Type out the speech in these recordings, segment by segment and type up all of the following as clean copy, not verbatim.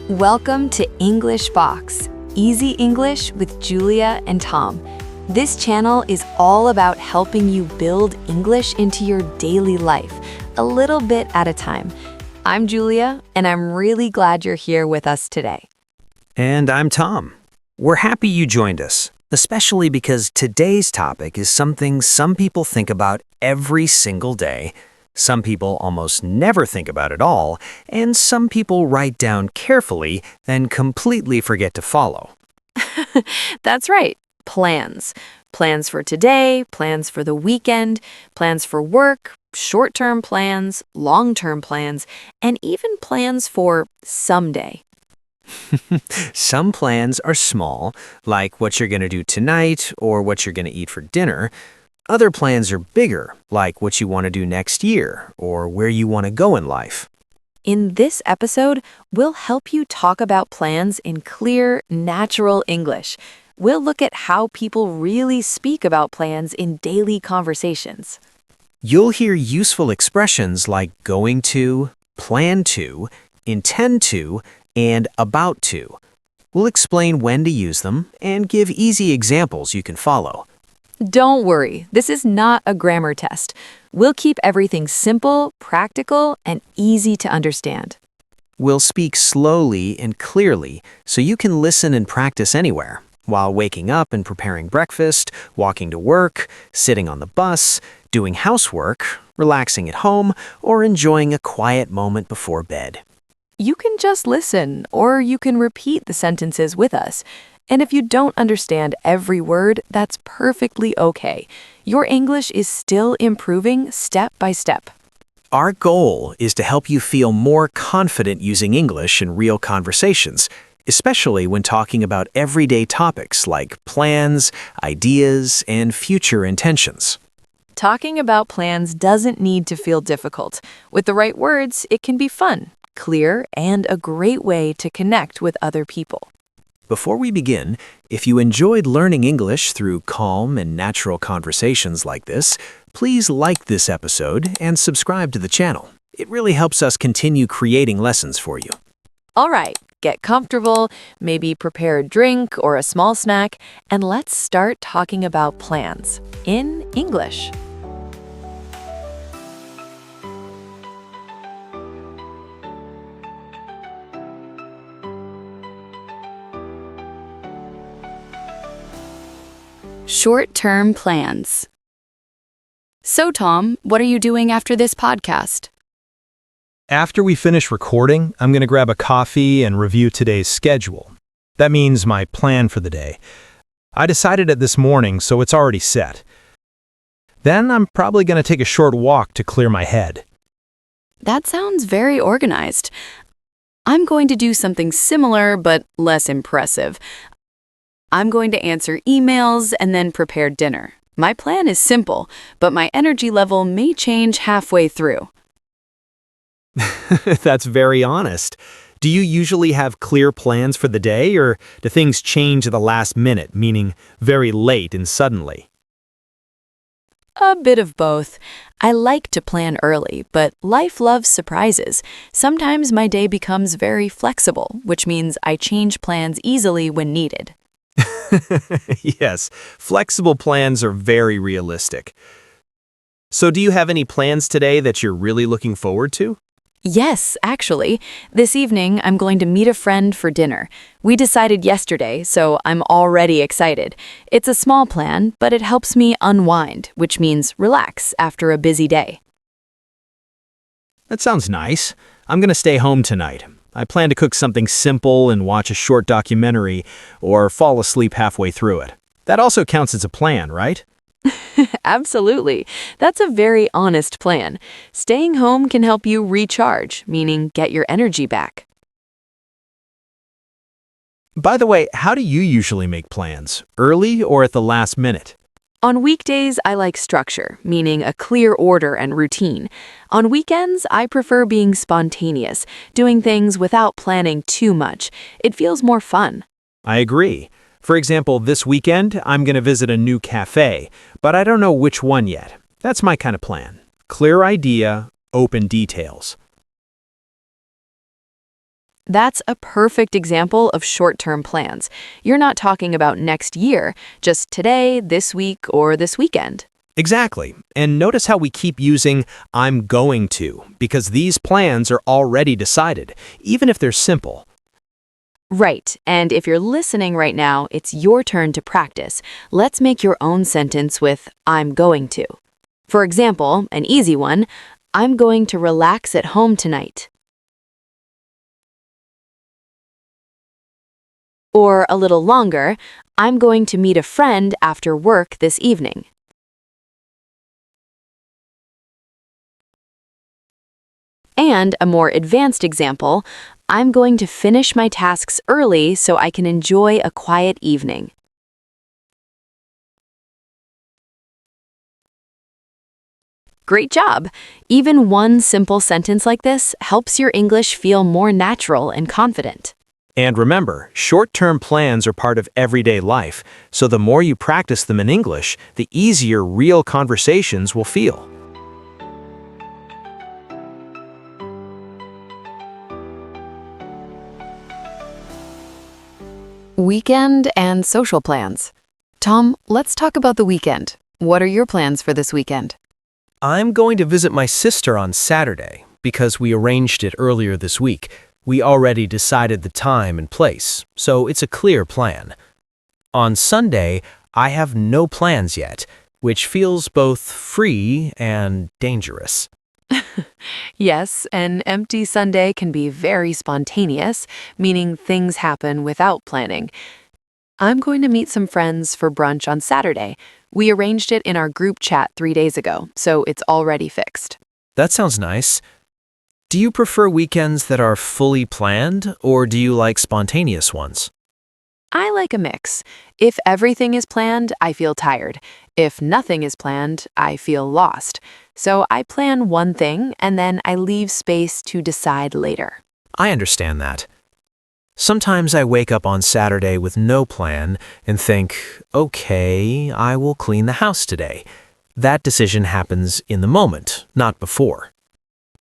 Welcome to English Box, Easy English with Julia and Tom. This channel is all about helping you build English into your daily life, a little bit at a time. I'm Julia, and I'm really glad you're here with us today. And I'm Tom. We're happy you joined us, especially because today's topic is something some people think about every single day. Some people almost never think about it all, and some people write down carefully, then completely forget to follow. That's right, plans. Plans for today, plans for the weekend, plans for work, short-term plans, long-term plans, and even plans for someday. Some plans are small, like what you're going to do tonight or what you're going to eat for dinner. Other plans are bigger, like what you want to do next year or where you want to go in life. In this episode, we'll help you talk about plans in clear, natural English. We'll look at how people really speak about plans in daily conversations. You'll hear useful expressions like going to, plan to, intend to, and about to. We'll explain when to use them and give easy examples you can follow. Don't worry, this is not a grammar test. We'll keep everything simple, practical, and easy to understand. We'll speak slowly and clearly so you can listen and practice anywhere, while waking up and preparing breakfast, walking to work, sitting on the bus, doing housework, relaxing at home, or enjoying a quiet moment before bed. You can just listen, or you can repeat the sentences with us. And if you don't understand every word, that's perfectly okay. Your English is still improving step by step. Our goal is to help you feel more confident using English in real conversations, especially when talking about everyday topics like plans, ideas, and future intentions. Talking about plans doesn't need to feel difficult. With the right words, it can be fun, clear, and a great way to connect with other people. Before we begin, if you enjoyed learning English through calm and natural conversations like this, please like this episode and subscribe to the channel. It really helps us continue creating lessons for you. All right, get comfortable, maybe prepare a drink or a small snack, and let's start talking about plans in English. Short-term plans. So, Tom, what are you doing after this podcast? After we finish recording, I'm going to grab a coffee and review today's schedule. That means my plan for the day. I decided it this morning, so it's already set. Then I'm probably going to take a short walk to clear my head. That sounds very organized. I'm going to do something similar, but less impressive. I'm going to answer emails and then prepare dinner. My plan is simple, but my energy level may change halfway through. That's very honest. Do you usually have clear plans for the day, or do things change at the last minute, meaning very late and suddenly? A bit of both. I like to plan early, but life loves surprises. Sometimes my day becomes very flexible, which means I change plans easily when needed. Yes, flexible plans are very realistic. So do you have any plans today that you're really looking forward to? Yes, actually. This evening, I'm going to meet a friend for dinner. We decided yesterday, so I'm already excited. It's a small plan, but it helps me unwind, which means relax after a busy day. That sounds nice. I'm going to stay home tonight. I plan to cook something simple and watch a short documentary or fall asleep halfway through it. That also counts as a plan, right? Absolutely. That's a very honest plan. Staying home can help you recharge, meaning get your energy back. By the way, how do you usually make plans? Early or at the last minute? On weekdays, I like structure, meaning a clear order and routine. On weekends, I prefer being spontaneous, doing things without planning too much. It feels more fun. I agree. For example, this weekend, I'm going to visit a new cafe, but I don't know which one yet. That's my kind of plan. Clear idea, open details. That's a perfect example of short-term plans. You're not talking about next year, just today, this week, or this weekend. Exactly. And notice how we keep using I'm going to, because these plans are already decided, even if they're simple. Right, and if you're listening right now, it's your turn to practice. Let's make your own sentence with I'm going to. For example, an easy one, I'm going to relax at home tonight. Or a little longer, I'm going to meet a friend after work this evening. And a more advanced example, I'm going to finish my tasks early so I can enjoy a quiet evening. Great job! Even one simple sentence like this helps your English feel more natural and confident. And remember, short-term plans are part of everyday life, so the more you practice them in English, the easier real conversations will feel. Weekend and social plans. Tom, let's talk about the weekend. What are your plans for this weekend? I'm going to visit my sister on Saturday because we arranged it earlier this week. We already decided the time and place, so it's a clear plan. On Sunday, I have no plans yet, which feels both free and dangerous. Yes, an empty Sunday can be very spontaneous, meaning things happen without planning. I'm going to meet some friends for brunch on Saturday. We arranged it in our group chat 3 days ago, so it's already fixed. That sounds nice. Do you prefer weekends that are fully planned, or do you like spontaneous ones? I like a mix. If everything is planned, I feel tired. If nothing is planned, I feel lost. So I plan one thing and then I leave space to decide later. I understand that. Sometimes I wake up on Saturday with no plan and think, okay, I will clean the house today. That decision happens in the moment, not before.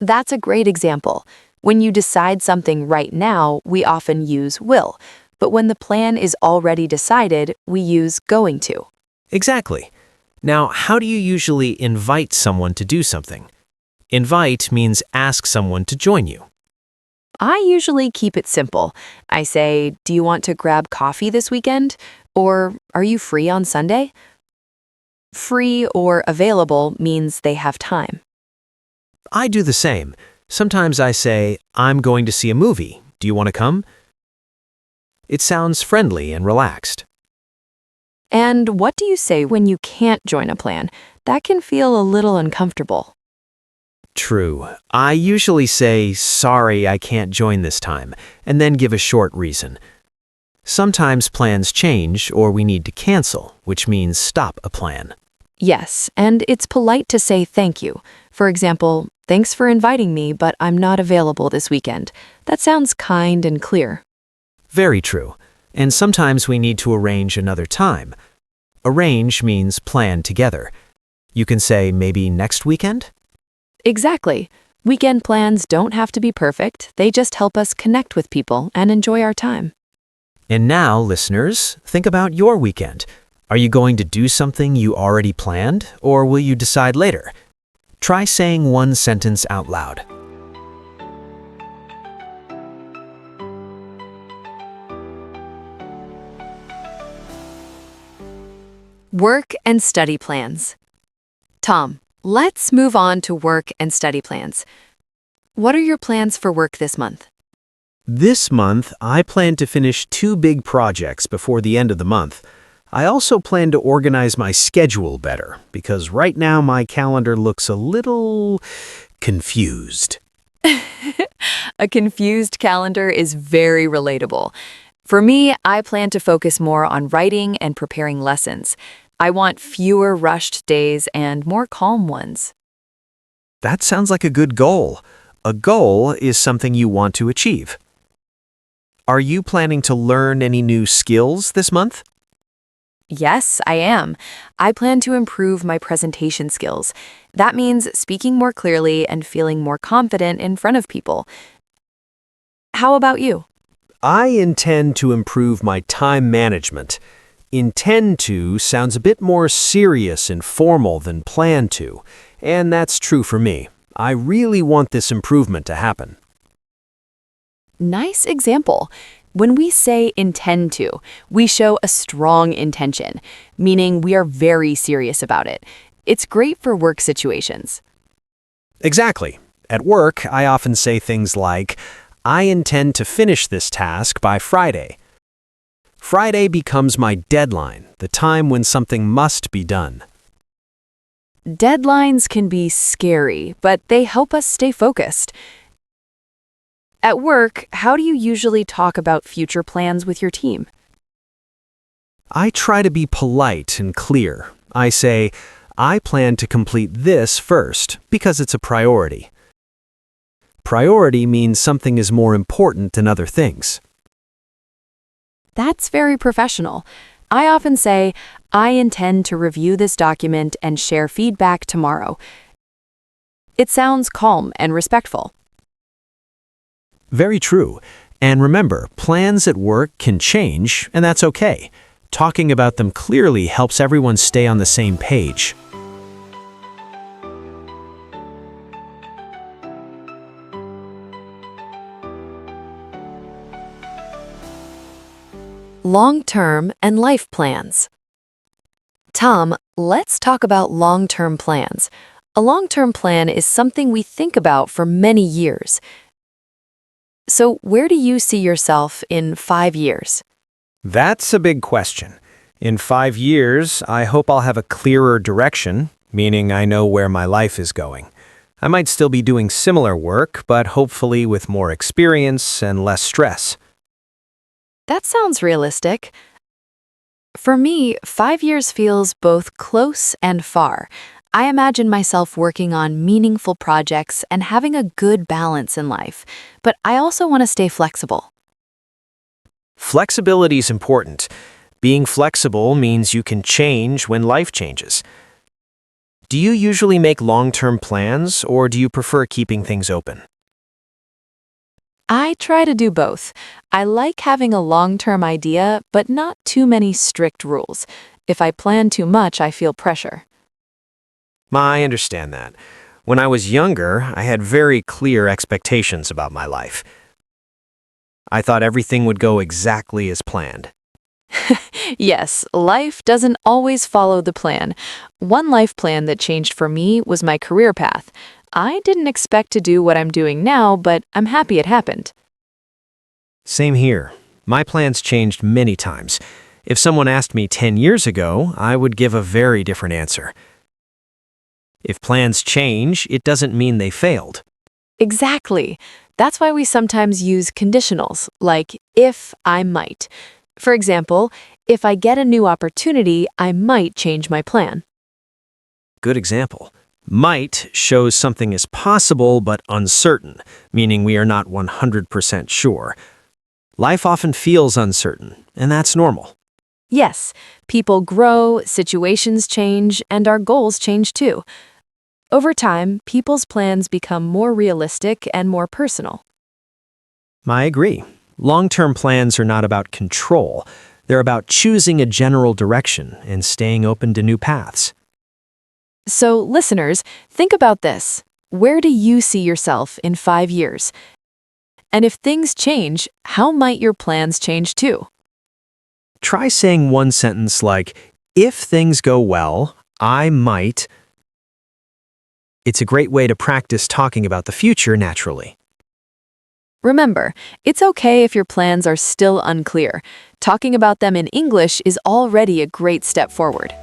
That's a great example. When you decide something right now, we often use will. But when the plan is already decided, we use going to. Exactly. Now, how do you usually invite someone to do something? Invite means ask someone to join you. I usually keep it simple. I say, do you want to grab coffee this weekend? Or are you free on Sunday? Free or available means they have time. I do the same. Sometimes I say, I'm going to see a movie. Do you want to come? It sounds friendly and relaxed. And what do you say when you can't join a plan? That can feel a little uncomfortable. True. I usually say, sorry, I can't join this time, and then give a short reason. Sometimes plans change or we need to cancel, which means stop a plan. Yes, and it's polite to say thank you. For example, thanks for inviting me, but I'm not available this weekend. That sounds kind and clear. Very true. And sometimes we need to arrange another time. Arrange means plan together. You can say maybe next weekend? Exactly. Weekend plans don't have to be perfect. They just help us connect with people and enjoy our time. And now, listeners, think about your weekend. Are you going to do something you already planned, or will you decide later? Try saying one sentence out loud. Work and study plans. Tom, let's move on to work and study plans. What are your plans for work this month? This month, I plan to finish 2 big projects before the end of the month. I also plan to organize my schedule better, because right now my calendar looks a little confused. A confused calendar is very relatable. For me, I plan to focus more on writing and preparing lessons. I want fewer rushed days and more calm ones. That sounds like a good goal. A goal is something you want to achieve. Are you planning to learn any new skills this month? Yes, I am. I plan to improve my presentation skills. That means speaking more clearly and feeling more confident in front of people. How about you? I intend to improve my time management. Intend to sounds a bit more serious and formal than plan to, and that's true for me. I really want this improvement to happen. Nice example. When we say intend to, we show a strong intention, meaning we are very serious about it. It's great for work situations. Exactly. At work, I often say things like, I intend to finish this task by Friday. Friday becomes my deadline, the time when something must be done. Deadlines can be scary, but they help us stay focused. At work, how do you usually talk about future plans with your team? I try to be polite and clear. I say, I plan to complete this first because it's a priority. Priority means something is more important than other things. That's very professional. I often say, I intend to review this document and share feedback tomorrow. It sounds calm and respectful. Very true. And remember, plans at work can change, and that's okay. Talking about them clearly helps everyone stay on the same page. Long-term and life plans. Tom, let's talk about long-term plans. A long-term plan is something we think about for many years. So where do you see yourself in 5 years? That's a big question. In 5 years, I hope I'll have a clearer direction, meaning I know where my life is going. I might still be doing similar work, but hopefully with more experience and less stress. That sounds realistic. For me, 5 years feels both close and far. I imagine myself working on meaningful projects and having a good balance in life, but I also want to stay flexible. Flexibility is important. Being flexible means you can change when life changes. Do you usually make long-term plans, or do you prefer keeping things open? I try to do both. I like having a long-term idea, but not too many strict rules. If I plan too much, I feel pressure. I understand that. When I was younger, I had very clear expectations about my life. I thought everything would go exactly as planned. Yes, life doesn't always follow the plan. One life plan that changed for me was my career path. I didn't expect to do what I'm doing now, but I'm happy it happened. Same here. My plans changed many times. If someone asked me 10 years ago, I would give a very different answer. If plans change, it doesn't mean they failed. Exactly. That's why we sometimes use conditionals, like if I might. For example, if I get a new opportunity, I might change my plan. Good example. Might shows something is possible but uncertain, meaning we are not 100% sure. Life often feels uncertain, and that's normal. Yes, people grow, situations change, and our goals change too. Over time, people's plans become more realistic and more personal. I agree. Long-term plans are not about control. They're about choosing a general direction and staying open to new paths. So, listeners, think about this. Where do you see yourself in 5 years? And if things change, how might your plans change too? Try saying one sentence like, if things go well, I might. It's a great way to practice talking about the future naturally. Remember, it's okay if your plans are still unclear. Talking about them in English is already a great step forward.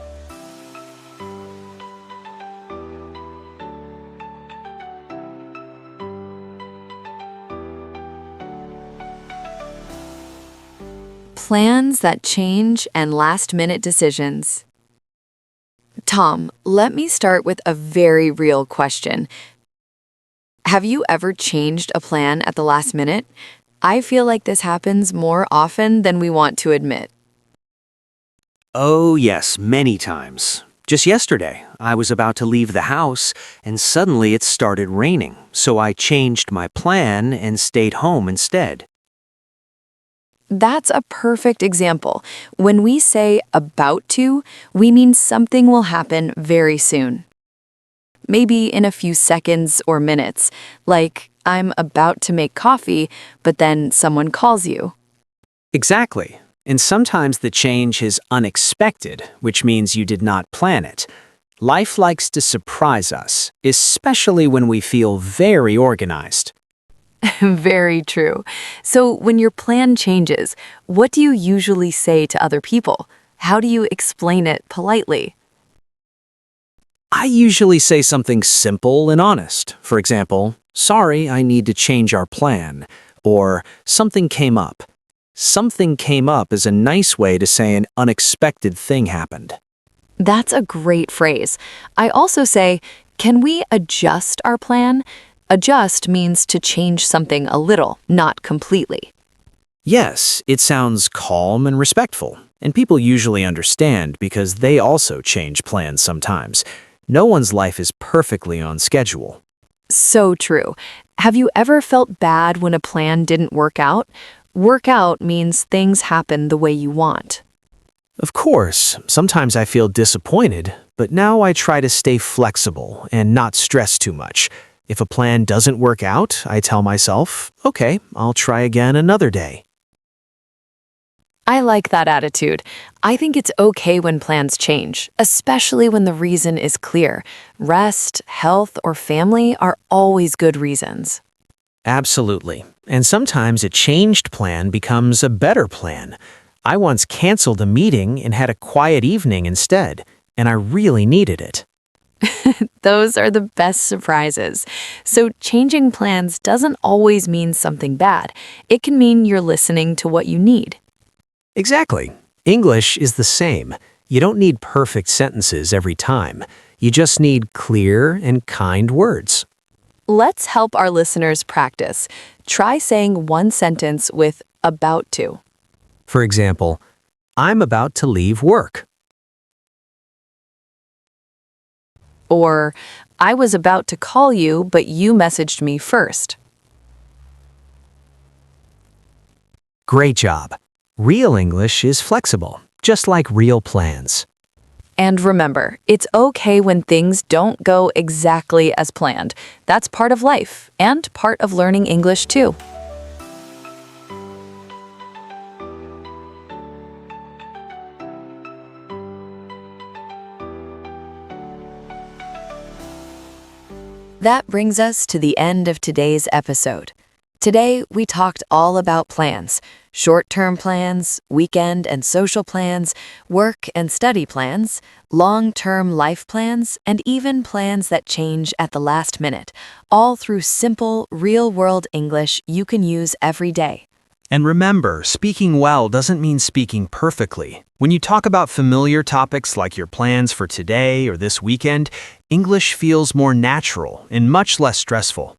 Plans that change and last-minute decisions. Tom, let me start with a very real question. Have you ever changed a plan at the last minute? I feel like this happens more often than we want to admit. Oh, yes, many times. Just yesterday, I was about to leave the house and suddenly it started raining, so I changed my plan and stayed home instead. That's a perfect example. When we say about to, we mean something will happen very soon. Maybe in a few seconds or minutes, like I'm about to make coffee, but then someone calls you. Exactly. And sometimes the change is unexpected, which means you did not plan it. Life likes to surprise us, especially when we feel very organized. Very true. So when your plan changes, what do you usually say to other people? How do you explain it politely? I usually say something simple and honest. For example, sorry, I need to change our plan. Or something came up. Something came up is a nice way to say an unexpected thing happened. That's a great phrase. I also say, can we adjust our plan? Adjust means to change something a little, not completely. Yes, it sounds calm and respectful, and people usually understand because they also change plans sometimes. No one's life is perfectly on schedule. So true. Have you ever felt bad when a plan didn't work out? Work out means things happen the way you want. Of course, sometimes I feel disappointed, but now I try to stay flexible and not stress too much. If a plan doesn't work out, I tell myself, okay, I'll try again another day. I like that attitude. I think it's okay when plans change, especially when the reason is clear. Rest, health, or family are always good reasons. Absolutely. And sometimes a changed plan becomes a better plan. I once canceled a meeting and had a quiet evening instead, and I really needed it. Those are the best surprises. So changing plans doesn't always mean something bad. It can mean you're listening to what you need. Exactly. English is the same. You don't need perfect sentences every time. You just need clear and kind words. Let's help our listeners practice. Try saying one sentence with about to. For example, I'm about to leave work. Or, I was about to call you, but you messaged me first. Great job. Real English is flexible, just like real plans. And remember, it's okay when things don't go exactly as planned. That's part of life and part of learning English too. That brings us to the end of today's episode. Today, we talked all about plans, short-term plans, weekend and social plans, work and study plans, long-term life plans, and even plans that change at the last minute, all through simple, real-world English you can use every day. And remember, speaking well doesn't mean speaking perfectly. When you talk about familiar topics like your plans for today or this weekend, English feels more natural and much less stressful.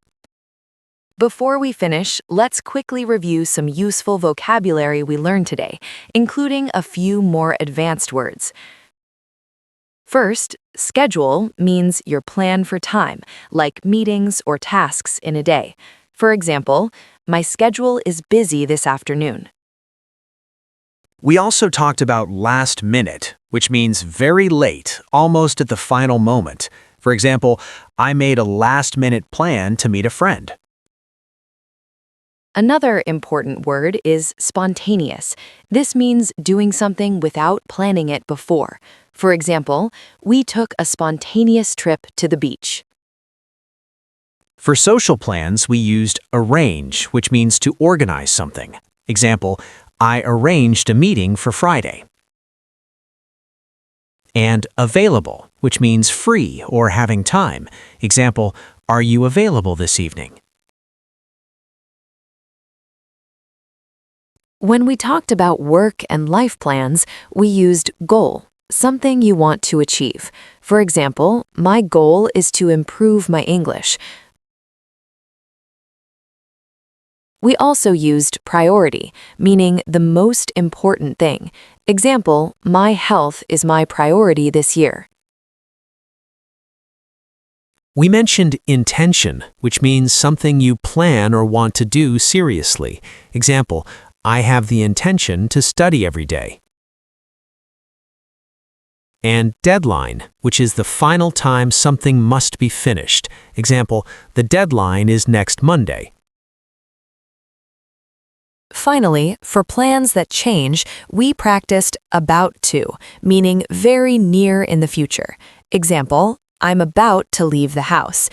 Before we finish, let's quickly review some useful vocabulary we learned today, including a few more advanced words. First, schedule means your plan for time, like meetings or tasks in a day. For example, my schedule is busy this afternoon. We also talked about last minute, which means very late, almost at the final moment. For example, I made a last-minute plan to meet a friend. Another important word is spontaneous. This means doing something without planning it before. For example, we took a spontaneous trip to the beach. For social plans, we used arrange, which means to organize something. Example, I arranged a meeting for Friday. And available, which means free or having time. Example, are you available this evening? When we talked about work and life plans, we used goal, something you want to achieve. For example, my goal is to improve my English. We also used priority, meaning the most important thing. Example, my health is my priority this year. We mentioned intention, which means something you plan or want to do seriously. Example, I have the intention to study every day. And deadline, which is the final time something must be finished. Example, the deadline is next Monday. Finally, for plans that change, we practiced about to, meaning very near in the future. Example, I'm about to leave the house.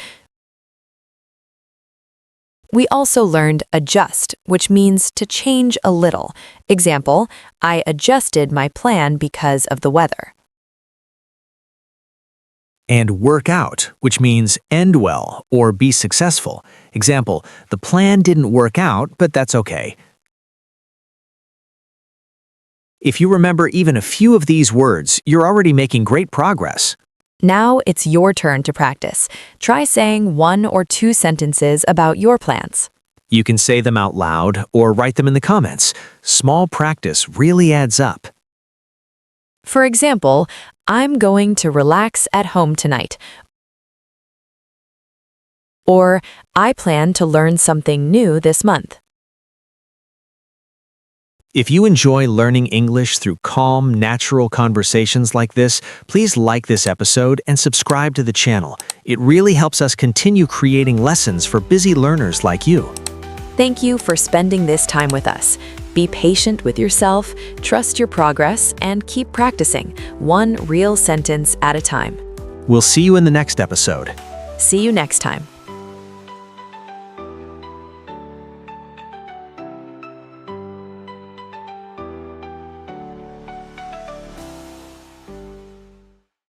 We also learned adjust, which means to change a little. Example, I adjusted my plan because of the weather. And work out, which means end well or be successful. Example, the plan didn't work out, but that's okay. If you remember even a few of these words, you're already making great progress. Now it's your turn to practice. Try saying 1 or 2 sentences about your plans. You can say them out loud or write them in the comments. Small practice really adds up. For example, I'm going to relax at home tonight. Or, I plan to learn something new this month. If you enjoy learning English through calm, natural conversations like this, please like this episode and subscribe to the channel. It really helps us continue creating lessons for busy learners like you. Thank you for spending this time with us. Be patient with yourself, trust your progress, and keep practicing, one real sentence at a time. We'll see you in the next episode. See you next time.